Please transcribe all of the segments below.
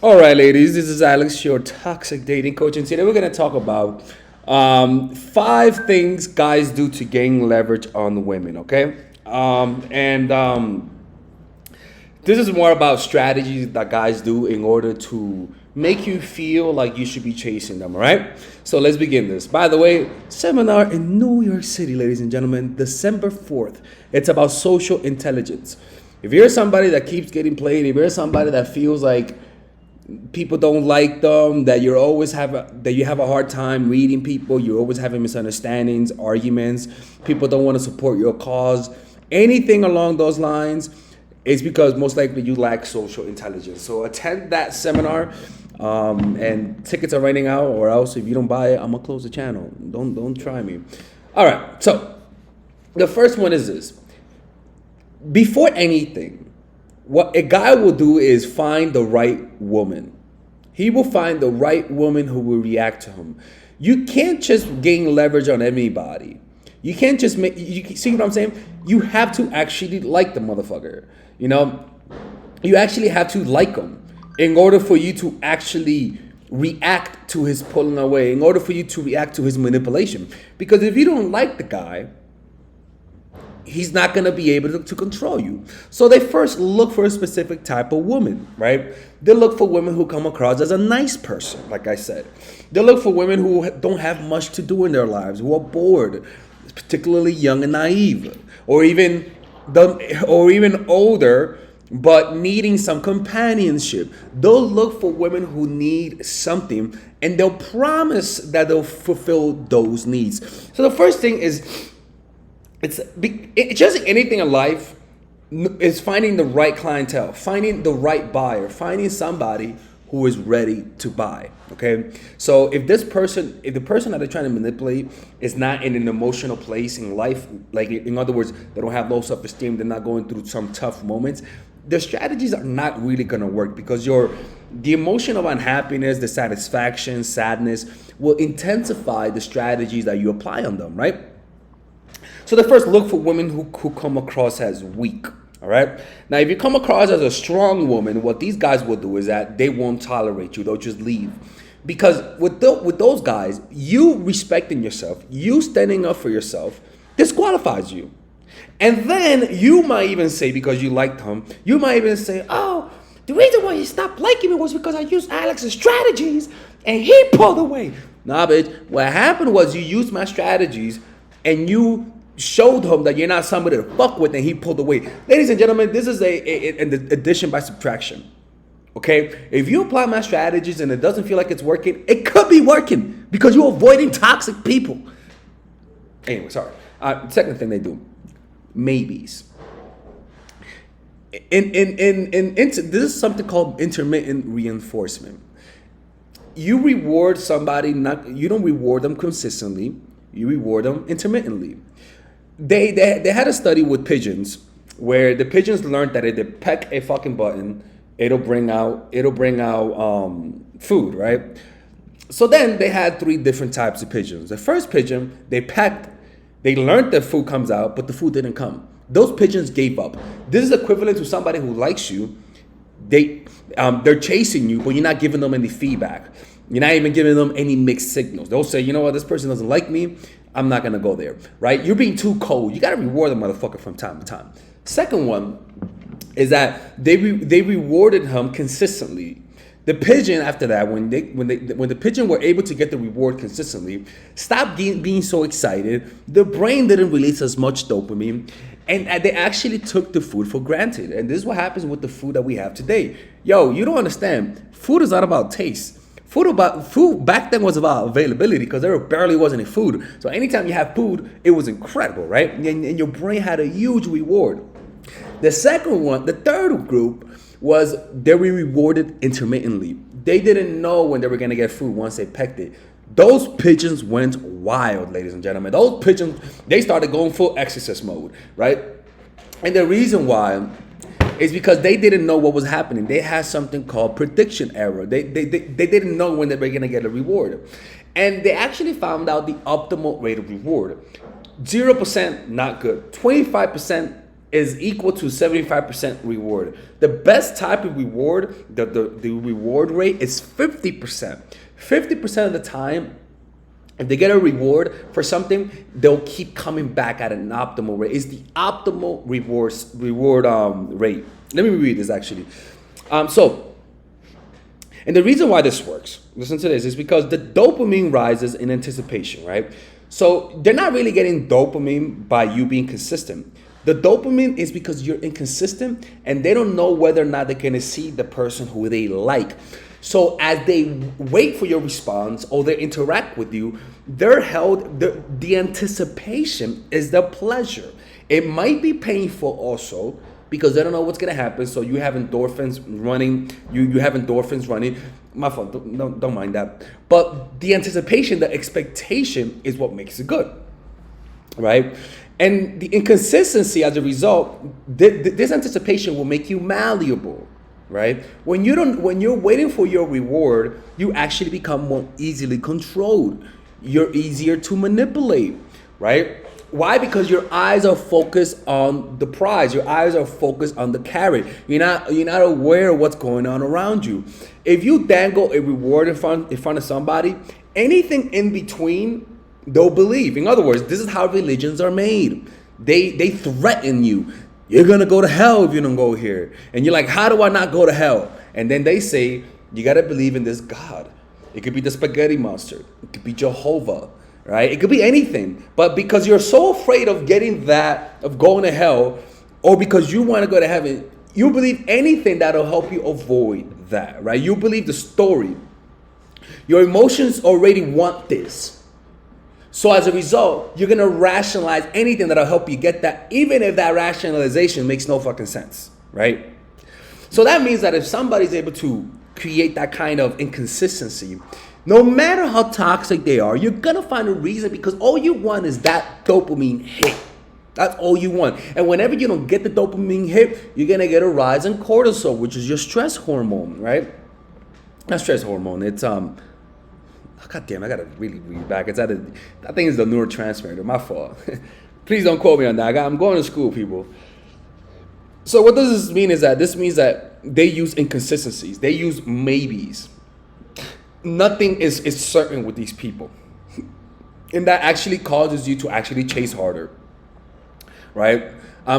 All right, ladies, this is Alex, your toxic dating coach, and today we're going to talk about five things guys do to gain leverage on women. Okay, and this is more about strategies that guys do in order to make you feel like you should be chasing them. All right, so let's begin this. By the way, seminar in New York City, ladies and gentlemen, December 4th. It's about social intelligence. If you're somebody that keeps getting played, if you're somebody that feels like people don't like them, that you have a hard time reading people, you're always having misunderstandings, arguments, people don't want to support your cause, anything along those lines, it's because most likely you lack social intelligence. So attend that seminar, and tickets are running out, or else if you don't buy it, I'm gonna close the channel. Don't try me. All right, so the first one is this: before anything, what a guy will do is find the right woman. He will find the right woman who will react to him. You can't just gain leverage on anybody. You can't just make, you see what I'm saying? You have to actually like the motherfucker. You know, you actually have to like him in order for you to actually react to his pulling away, in order for you to react to his manipulation. Because if you don't like the guy, he's not going to be able to control you. So they first look for a specific type of woman, right? They look for women who come across as a nice person, like I said. They look for women who don't have much to do in their lives, who are bored, particularly young and naive, or even older, but needing some companionship. They'll look for women who need something, and they'll promise that they'll fulfill those needs. So the first thing is, it's just like anything in life, is finding the right clientele, finding the right buyer, finding somebody who is ready to buy. Okay, so if the person that they're trying to manipulate is not in an emotional place in life, like in other words, they don't have low self-esteem, they're not going through some tough moments, their strategies are not really going to work, because the emotion of unhappiness, the satisfaction, sadness will intensify the strategies that you apply on them, right? So they first look for women who come across as weak. All right. Now, if you come across as a strong woman, what these guys will do is that they won't tolerate you. They'll just leave. Because with those guys, you respecting yourself, you standing up for yourself, disqualifies you. And then you might even say, because you liked him, you might even say, oh, the reason why you stopped liking me was because I used Alex's strategies and he pulled away. Nah, bitch. What happened was you used my strategies and you showed him that you're not somebody to fuck with, and he pulled away. Ladies and gentlemen, this is an addition by subtraction. Okay? If you apply my strategies and it doesn't feel like it's working, it could be working because you're avoiding toxic people. Anyway, sorry. Second thing they do, maybes. This is something called intermittent reinforcement. You reward somebody, you don't reward them consistently, you reward them intermittently. They had a study with pigeons where the pigeons learned that if they peck a fucking button, it'll bring out food, right? So then they had three different types of pigeons. The first pigeon, they learned that food comes out, but the food didn't come. Those pigeons gave up. This is equivalent to somebody who likes you. They're chasing you, but you're not giving them any feedback. You're not even giving them any mixed signals. They'll say, you know what, this person doesn't like me, I'm not gonna go there, right? You're being too cold. You gotta reward the motherfucker from time to time. Second one is that they rewarded him consistently. The pigeon after that, when the pigeon were able to get the reward consistently, stopped being so excited. The brain didn't release as much dopamine, and they actually took the food for granted. And this is what happens with the food that we have today. Yo, you don't understand. Food is not about taste. Food back then was about availability, because there barely was any food. So anytime you have food, it was incredible, right? And your brain had a huge reward. The third group was they were rewarded intermittently. They didn't know when they were gonna get food once they pecked it. Those pigeons went wild, ladies and gentlemen. Those pigeons, they started going full exorcist mode, right? And the reason why is because they didn't know what was happening. They had something called prediction error. They didn't know when they were gonna get a reward. And they actually found out the optimal rate of reward. 0%, not good. 25% is equal to 75% reward. The best type of reward, the reward rate is 50%. 50% of the time, if they get a reward for something, they'll keep coming back at an optimal rate. It's the optimal reward rate. Let me read this actually. And the reason why this works, listen to this, is because the dopamine rises in anticipation, right? So they're not really getting dopamine by you being consistent. The dopamine is because you're inconsistent and they don't know whether or not they're gonna see the person who they like. So as they wait for your response or they interact with you, they're held, the anticipation is the pleasure. It might be painful also, because they don't know what's gonna happen. So you have endorphins running. You have endorphins running. My fault. Don't mind that. But the anticipation, the expectation, is what makes it good, right? And the inconsistency as a result, this anticipation will make you malleable, right? When you're waiting for your reward, you actually become more easily controlled. You're easier to manipulate, right? Why? Because your eyes are focused on the prize. Your eyes are focused on the carrot. You're not aware of what's going on around you. If you dangle a reward in front of somebody, anything in between, they'll believe. In other words, this is how religions are made. They threaten you. You're gonna go to hell if you don't go here. And you're like, how do I not go to hell? And then they say, you gotta believe in this God. It could be the spaghetti monster. It could be Jehovah. Right? It could be anything, but because you're so afraid of getting that, of going to hell, or because you want to go to heaven, you believe anything that'll help you avoid that, right? You believe the story. Your emotions already want this. So as a result, you're going to rationalize anything that'll help you get that, even if that rationalization makes no fucking sense, right? So that means that if somebody's able to create that kind of inconsistency, no matter how toxic they are, you're gonna find a reason, because all you want is that dopamine hit. That's all you want. And whenever you don't get the dopamine hit, you're gonna get a rise in cortisol, which is your stress hormone, right? Not stress hormone. It's God damn, I gotta really read back. I think it's the neurotransmitter. My fault. Please don't quote me on that. I'm going to school, people. So what does this mean? This means that they use inconsistencies. They use maybes. Nothing is certain with these people. And that actually causes you to actually chase harder, right?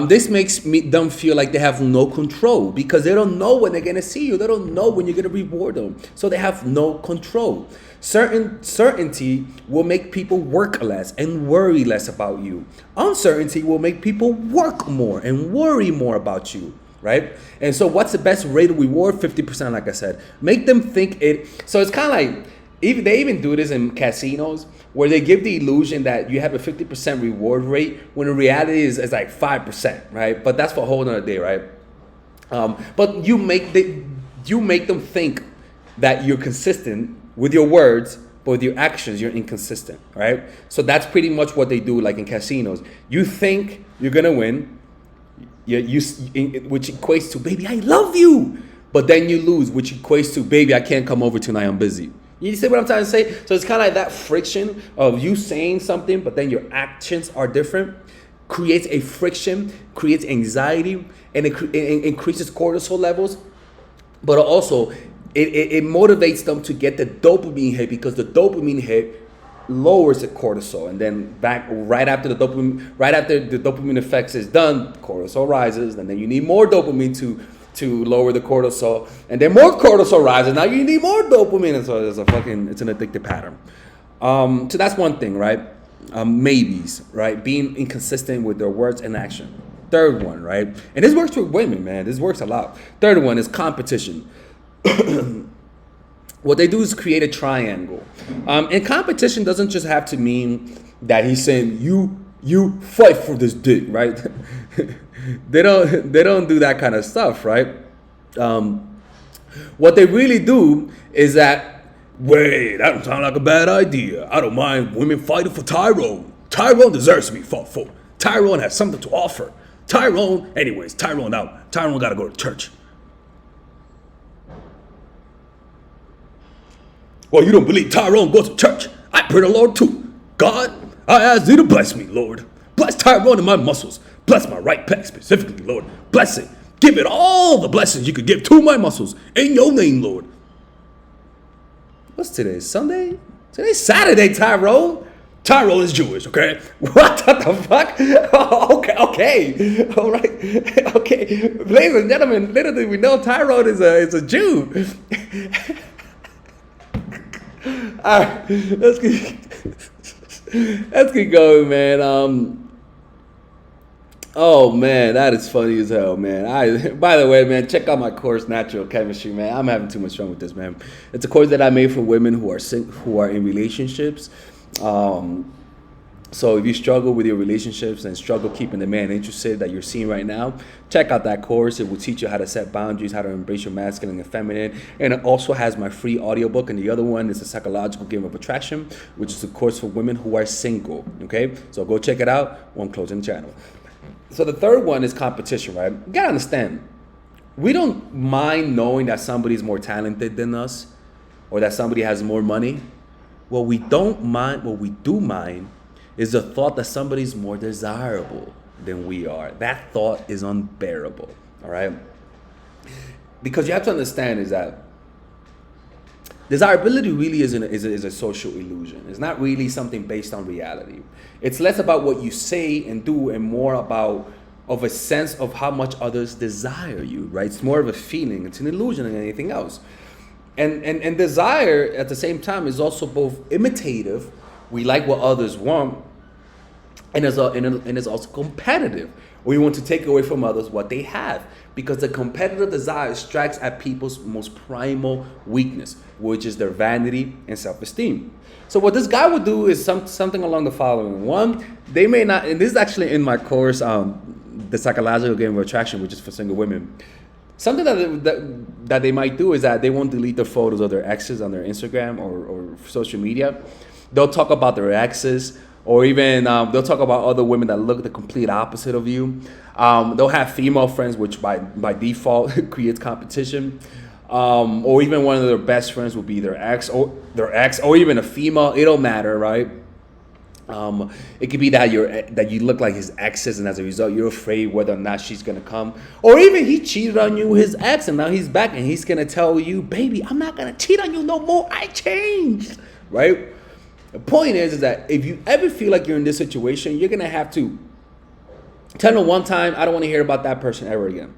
This makes them feel like they have no control, because they don't know when they're going to see you. They don't know when you're going to reward them. So they have no control. Certainty will make people work less and worry less about you. Uncertainty will make people work more and worry more about you. Right? And so what's the best rate of reward? 50%, like I said. Make them think it. So it's kind of like, they even do this in casinos, where they give the illusion that you have a 50% reward rate, when in reality is like 5%, right? But that's for a whole nother day, right? But you make them think that you're consistent with your words, but with your actions, you're inconsistent, right? So that's pretty much what they do, like in casinos. You think you're going to win, which equates to, baby, I love you. But then you lose, which equates to, baby, I can't come over tonight, I'm busy. You see what I'm trying to say? So it's kind of like that friction of you saying something, but then your actions are different, creates a friction, creates anxiety, and it increases cortisol levels. But also, it motivates them to get the dopamine hit, because the dopamine hit lowers the cortisol, and then right after the dopamine effects is done, cortisol rises, and then you need more dopamine to lower the cortisol, and then more cortisol rises. Now you need more dopamine, and so it's an addictive pattern. So that's one thing, right? Maybes, right? Being inconsistent with their words and action. Third one, right? And this works with women, man. This works a lot. Third one is competition. What they do is create a triangle. And competition doesn't just have to mean that he's saying you fight for this dick, right? they don't do that kind of stuff, right? What they really do is that, wait, that don't sound like a bad idea. I don't mind women fighting for Tyrone. Tyrone deserves to be fought for. Tyrone has something to offer. Tyrone out. Tyrone got to go to church. Well, you don't believe Tyrone goes to church? I pray the Lord too. God, I ask thee to bless me, Lord. Bless Tyrone and my muscles. Bless my right pec specifically, Lord. Bless it. Give it all the blessings you could give to my muscles. In your name, Lord. What's today? Sunday? Today's Saturday, Tyrone. Tyrone is Jewish, okay? What the fuck? Okay. All right. Okay. Ladies and gentlemen, little did we know Tyrone is a Jew. All right. Let's keep going, man. Oh man, that is funny as hell, man. By the way, man, check out my course, Natural Chemistry, man. I'm having too much fun with this, man. It's a course that I made for women who are in relationships. So if you struggle with your relationships and struggle keeping the man interested that you're seeing right now, check out that course. It will teach you how to set boundaries, how to embrace your masculine and feminine. And it also has my free audiobook. And the other one is the Psychological Game of Attraction, which is a course for women who are single. Okay, so go check it out when I'm closing the channel. So the third one is competition, right? You gotta understand, we don't mind knowing that somebody's more talented than us or that somebody has more money. What we do mind is the thought that somebody's more desirable than we are. That thought is unbearable, all right? Because you have to understand is that desirability really is a social illusion. It's not really something based on reality. It's less about what you say and do and more about of a sense of how much others desire you, right? It's more of a feeling. It's an illusion than anything else. And desire at the same time is also both imitative. We like what others want, and it's also competitive. We want to take away from others what they have, because the competitive desire strikes at people's most primal weakness, which is their vanity and self-esteem. So what this guy would do is something along the following. One, they may not, and this is actually in my course, the Psychological Game of Attraction, which is for single women. Something that they might do is that they won't delete the photos of their exes on their Instagram or social media. They'll talk about their exes, or even they'll talk about other women that look the complete opposite of you. They'll have female friends, which by default creates competition. Or even one of their best friends will be their ex, or even a female. It don't matter, right? It could be that you look like his exes, and as a result, you're afraid whether or not she's gonna come. Or even he cheated on you with his ex, and now he's back, and he's gonna tell you, "Baby, I'm not gonna cheat on you no more. I changed." Right? The point is that if you ever feel like you're in this situation, you're gonna have to tell him one time, "I don't want to hear about that person ever again.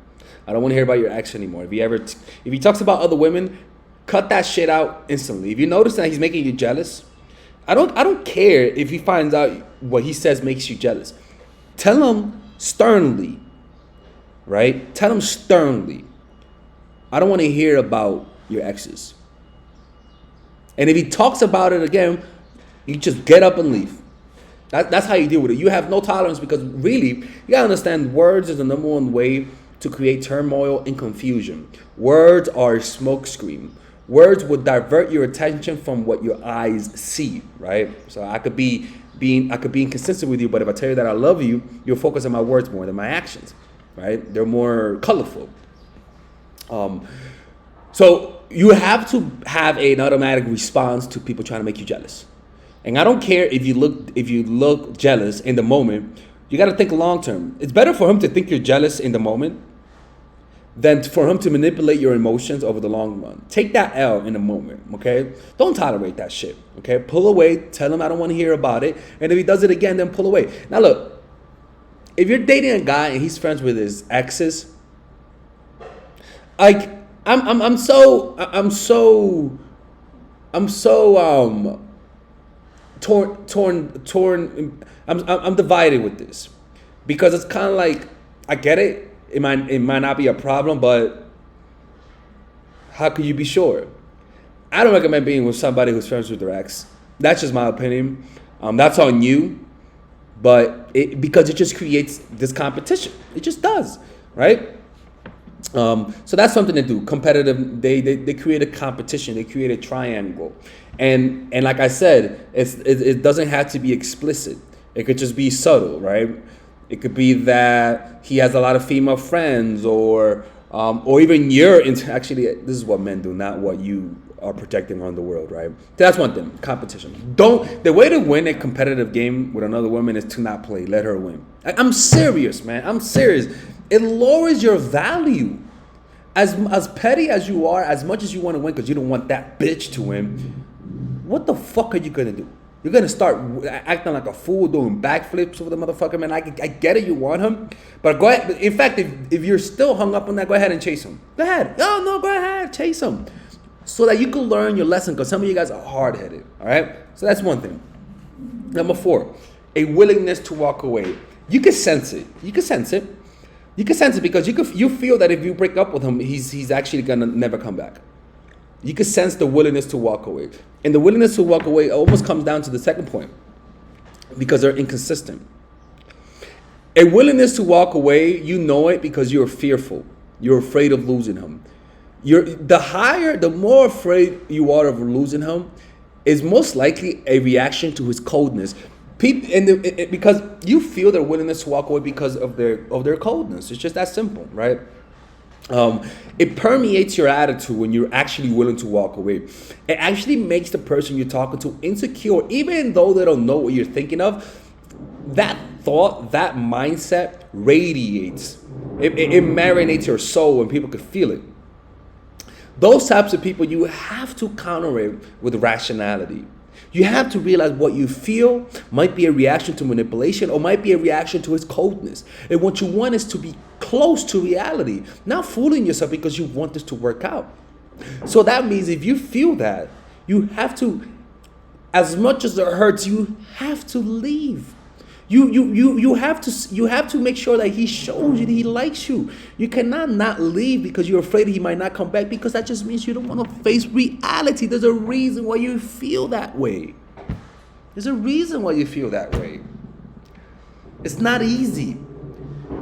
I don't want to hear about your ex anymore." If he talks about other women, cut that shit out instantly. If you notice that he's making you jealous, I don't care if he finds out what he says makes you jealous. Tell him sternly, right? Tell him sternly, "I don't want to hear about your exes." And if he talks about it again, you just get up and leave. That's how you deal with it. You have no tolerance, because really, you gotta understand, words is the number one way to create turmoil and confusion. Words are a smokescreen. Words would divert your attention from what your eyes see, right? So I could be inconsistent with you, but if I tell you that I love you, you'll focus on my words more than my actions, right? They're more colorful. So you have to have an automatic response to people trying to make you jealous. And I don't care if you look jealous in the moment. You got to think long term. It's better for him to think you're jealous in the moment than for him to manipulate your emotions over the long run. Take that L in the moment, okay? Don't tolerate that shit, okay? Pull away. Tell him I don't want to hear about it. And if he does it again, then pull away. Now look, if you're dating a guy and he's friends with his exes, like I'm so torn. I'm divided with this, because it's kind of like, I get it. It might not be a problem, but how can you be sure? I don't recommend being with somebody who's friends with their ex. That's just my opinion. That's on you, but because it just creates this competition. It just does, right? So that's something to do. Competitive. They create a competition. They create a triangle, and like I said, it doesn't have to be explicit. It could just be subtle, right? It could be that he has a lot of female friends, or or even actually, this is what men do, not what you are projecting on the world, right? That's one thing. Competition. The way to win a competitive game with another woman is to not play. Let her win. I'm serious, man. I'm serious. It lowers your value. As petty as you are, as much as you want to win because you don't want that bitch to win, what the fuck are you gonna do? You're gonna start acting like a fool, doing backflips over the motherfucker, man. I get it, you want him, but go ahead. In fact, if you're still hung up on that, go ahead and chase him. Go ahead. No, go ahead, chase him, so that you can learn your lesson. Because some of you guys are hard headed. All right, so that's one thing. Number 4, a willingness to walk away. You can sense it. You can sense it. You can sense it because you feel that if you break up with him, he's actually gonna never come back. You can sense the willingness to walk away. And the willingness to walk away almost comes down to the second point, because they're inconsistent. A willingness to walk away, you know it because you're fearful. You're afraid of losing him. The more afraid you are of losing him, is most likely a reaction to his coldness. Because you feel their willingness to walk away because of their coldness. It's just that simple, right? It permeates your attitude when you're actually willing to walk away. It actually makes the person you're talking to insecure, even though they don't know what you're thinking of. That thought, that mindset radiates. It marinates your soul and people could feel it. Those types of people, you have to counter it with rationality. You have to realize what you feel might be a reaction to manipulation or might be a reaction to his coldness. And what you want is to be close to reality, not fooling yourself because you want this to work out. So that means if you feel that, you have to, as much as it hurts, you have to leave. You have to make sure that he shows you that he likes you. You cannot not leave because you're afraid he might not come back, because that just means you don't want to face reality. There's a reason why you feel that way. There's a reason why you feel that way. It's not easy.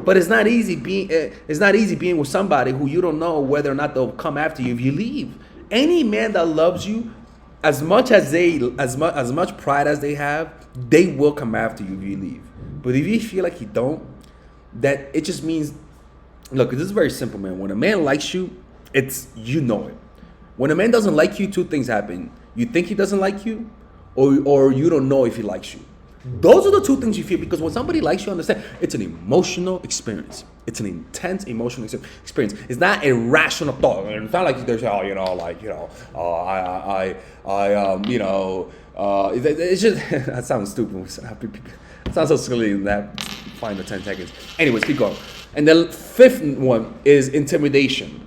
But it's not easy being with somebody who you don't know whether or not they'll come after you if you leave. Any man that loves you, as much pride as they have, they will come after you if you leave. But if you feel like you don't, that it just means, look, this is very simple, man. When a man likes you, you know it. When a man doesn't like you, two things happen. You think he doesn't like you, or you don't know if he likes you. Those are the two things you feel, because when somebody likes you, understand, it's an emotional experience. It's an intense emotional experience. It's not a rational thought. It's not like there's, it's just, that sounds stupid. It sounds so silly in that 5 to 10 seconds. Anyways, keep going. And the 5th one is intimidation.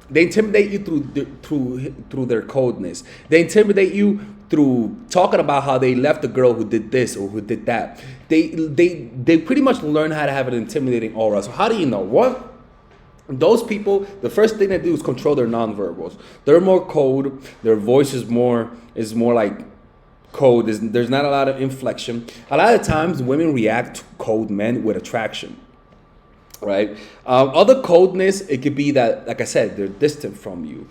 They intimidate you through their coldness. They intimidate you through talking about how they left the girl who did this or who did that. They pretty much learn how to have an intimidating aura. So how do you know? What? Those people, the first thing they do is control their nonverbals. They're more cold. Their voice is more like cold. There's not a lot of inflection. A lot of times women react to cold men with attraction. Right. Other coldness, it could be that, like I said, they're distant from you.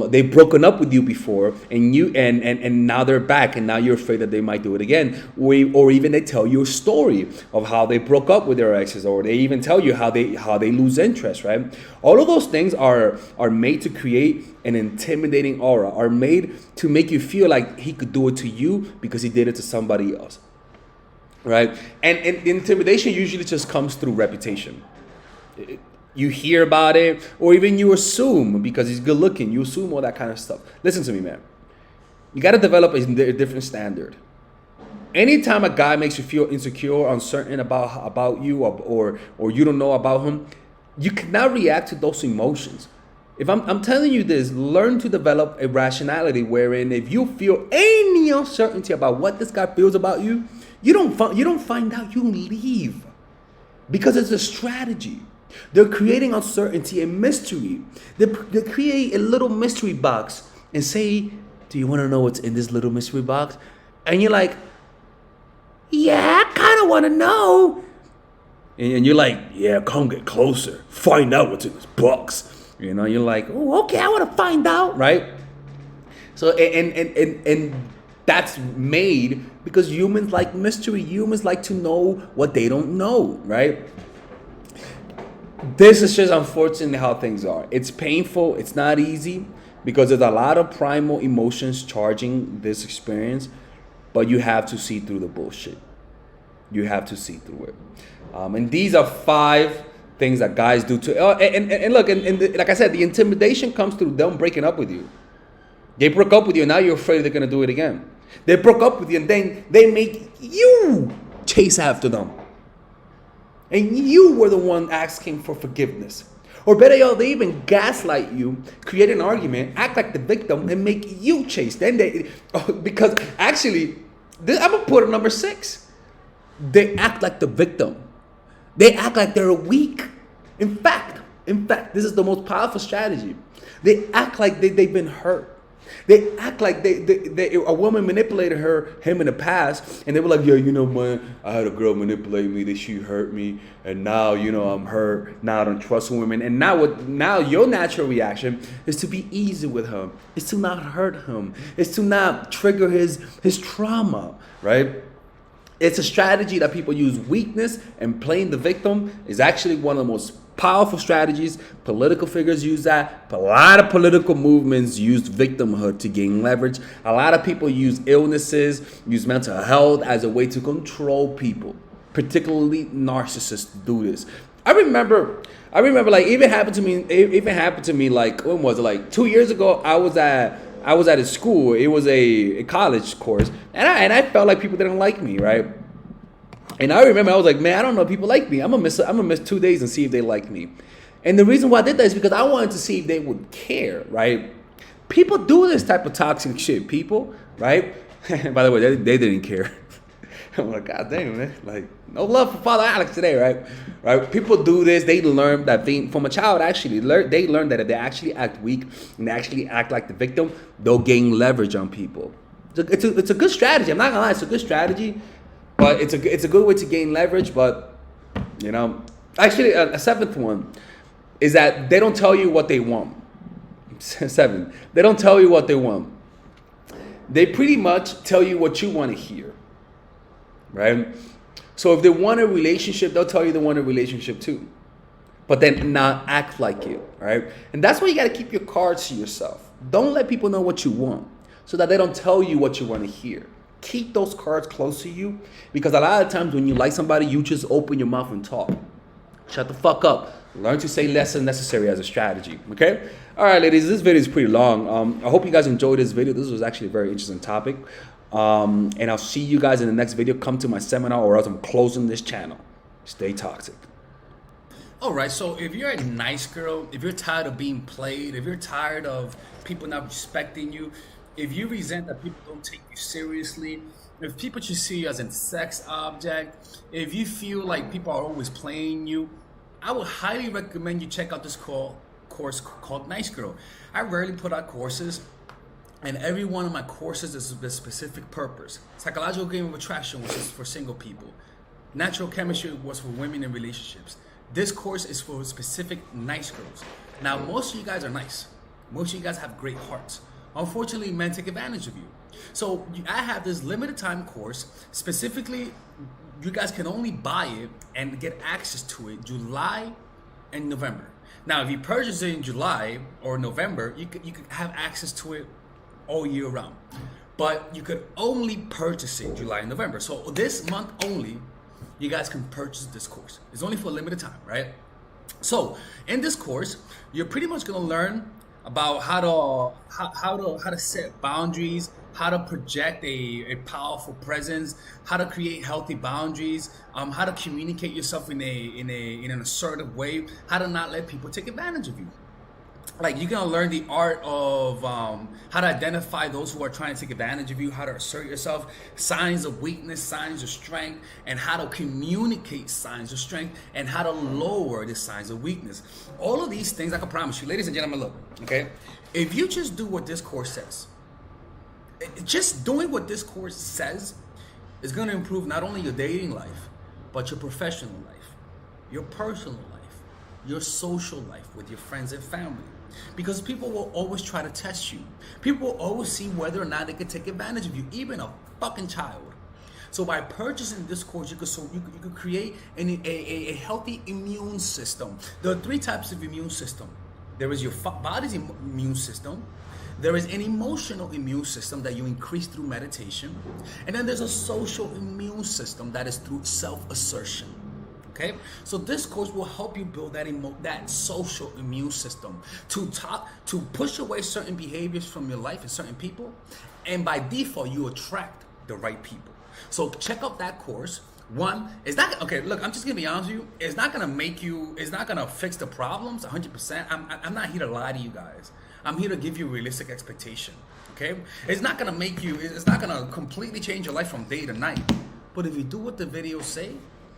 They've broken up with you before, and now they're back, and now you're afraid that they might do it again. Or even they tell you a story of how they broke up with their exes, or they even tell you how they lose interest. Right. All of those things are made to create an intimidating aura, are made to make you feel like he could do it to you because he did it to somebody else. Right? And intimidation usually just comes through reputation. You hear about it, or even you assume because he's good looking, you assume all that kind of stuff. Listen to me, man. You got to develop a different standard. Anytime a guy makes you feel insecure, uncertain about you, or you don't know about him, you cannot react to those emotions. If I'm telling you this, learn to develop a rationality wherein if you feel any uncertainty about what this guy feels about you, you don't find out, you leave. Because it's a strategy. They're creating uncertainty and mystery. They create a little mystery box and say, do you want to know what's in this little mystery box? And you're like, yeah, I kind of want to know. And you're like, yeah, come get closer. Find out what's in this box. You know, you're like, oh, okay, I want to find out, right? So, and that's made because humans like mystery. Humans like to know what they don't know, right? This is just unfortunately how things are. It's painful. It's not easy because there's a lot of primal emotions charging this experience, but you have to see through the bullshit. You have to see through it. And these are 5 things that guys do to. And look, like I said, the intimidation comes through them breaking up with you. They broke up with you, and now you're afraid they're gonna do it again. They broke up with you, and then they make you chase after them. And you were the one asking for forgiveness. Or better yet, they even gaslight you, create an argument, act like the victim, and make you chase. Then because actually, I'm gonna put it number 6. They act like the victim. They act like they're weak. In fact, this is the most powerful strategy. They act like they've been hurt. They act like a woman manipulated him in the past, and they were like, yeah, you know, man, I had a girl manipulate me, that she hurt me, and now, you know, I'm hurt. Now I don't trust women. And now your natural reaction is to be easy with him. It's to not hurt him. It's to not trigger his trauma, right? It's a strategy that people use. Weakness and playing the victim is actually one of the most powerful strategies. Political figures use that. A lot of political movements use victimhood to gain leverage. A lot of people use illnesses, use mental health as a way to control people. Particularly narcissists do this. I remember like even happened to me like, when was it? Like 2 years ago, I was at a school. It was a college course, and I felt like people didn't like me, right? And I remember I was like, man, I don't know if people like me. I'm gonna miss 2 days and see if they like me. And the reason why I did that is because I wanted to see if they would care, right? People do this type of toxic shit, people, right? By the way, they didn't care. I'm like, God damn, man. Like, no love for Father Alex today, right? Right? People do this. They learn that thing from a child. Actually, they learn that if they actually act weak and they actually act like the victim, they'll gain leverage on people. It's a good strategy. I'm not gonna lie, it's a good strategy, but it's a good way to gain leverage. But you know, actually, a 7th one is that they don't tell you what they want. 7. They don't tell you what they want. They pretty much tell you what you want to hear. Right? So if they want a relationship, they'll tell you they want a relationship too. But then not act like it, right? And that's why you got to keep your cards to yourself. Don't let people know what you want so that they don't tell you what you want to hear. Keep those cards close to you, because a lot of times when you like somebody, you just open your mouth and talk. Shut the fuck up. Learn to say less than necessary as a strategy, okay? All right, ladies, this video is pretty long. I hope you guys enjoyed this video. This was actually a very interesting topic. And I'll see you guys in the next video. Come to my seminar or else I'm closing this channel. Stay toxic. All right, so if you're a nice girl, if you're tired of being played, if you're tired of people not respecting you, if you resent that people don't take you seriously, if people just see you as a sex object, if you feel like people are always playing you, I would highly recommend you check out this course called Nice Girl. I rarely put out courses, and every one of my courses is a specific purpose. Psychological game of attraction, which is for single people. Natural chemistry was for women in relationships. This course is for specific nice girls. Now, most of you guys are nice. Most of you guys have great hearts. Unfortunately, men take advantage of you. So I have this limited time course. Specifically, you guys can only buy it and get access to it July and November. Now, if you purchase it in July or November, you could have access to it all year round. But you could only purchase it July and November. So this month only, you guys can purchase this course. It's only for a limited time, right? So in this course, you're pretty much gonna learn about how to set boundaries, how to project a powerful presence, how to create healthy boundaries, how to communicate yourself in an assertive way, how to not let people take advantage of you. Like, you're gonna learn the art of how to identify those who are trying to take advantage of you, how to assert yourself, signs of weakness, signs of strength, and how to communicate signs of strength, and how to lower the signs of weakness. All of these things, I can promise you, ladies and gentlemen, look, okay? If you just do what this course says, just doing what this course says is gonna improve not only your dating life, but your professional life, your personal life, your social life with your friends and family. Because people will always try to test you. People will always see whether or not they can take advantage of you, even a fucking child. So by purchasing this course, you could create a healthy immune system. There are three types of immune system. There is your body's immune system. There is an emotional immune system that you increase through meditation. And then there's a social immune system that is through self-assertion. Okay, so this course will help you build that social immune system to push away certain behaviors from your life and certain people, and by default you attract the right people. So check out that course. One, it's not okay. Look, I'm just gonna be honest with you. It's not gonna fix the problems 100%. I'm not here to lie to you guys. I'm here to give you a realistic expectation. Okay, it's not gonna completely change your life from day to night. But if you do what the videos say.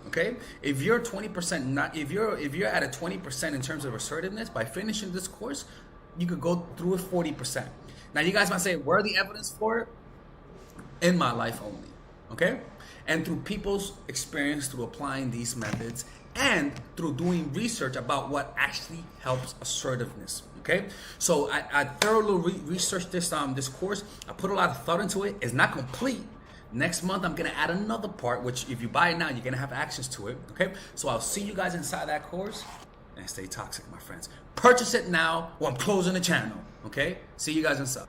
Okay, if you're 20% if you're at a 20% in terms of assertiveness, by finishing this course, you could go through it 40%. Now you guys might say, where are the evidence for it? In my life only. Okay, and through people's experience through applying these methods and through doing research about what actually helps assertiveness. Okay, so I thoroughly researched this course. I put a lot of thought into it. It's not complete. Next month, I'm going to add another part, which if you buy it now, you're going to have access to it, okay? So I'll see you guys inside that course, and stay toxic, my friends. Purchase it now, or I'm closing the channel, okay? See you guys inside.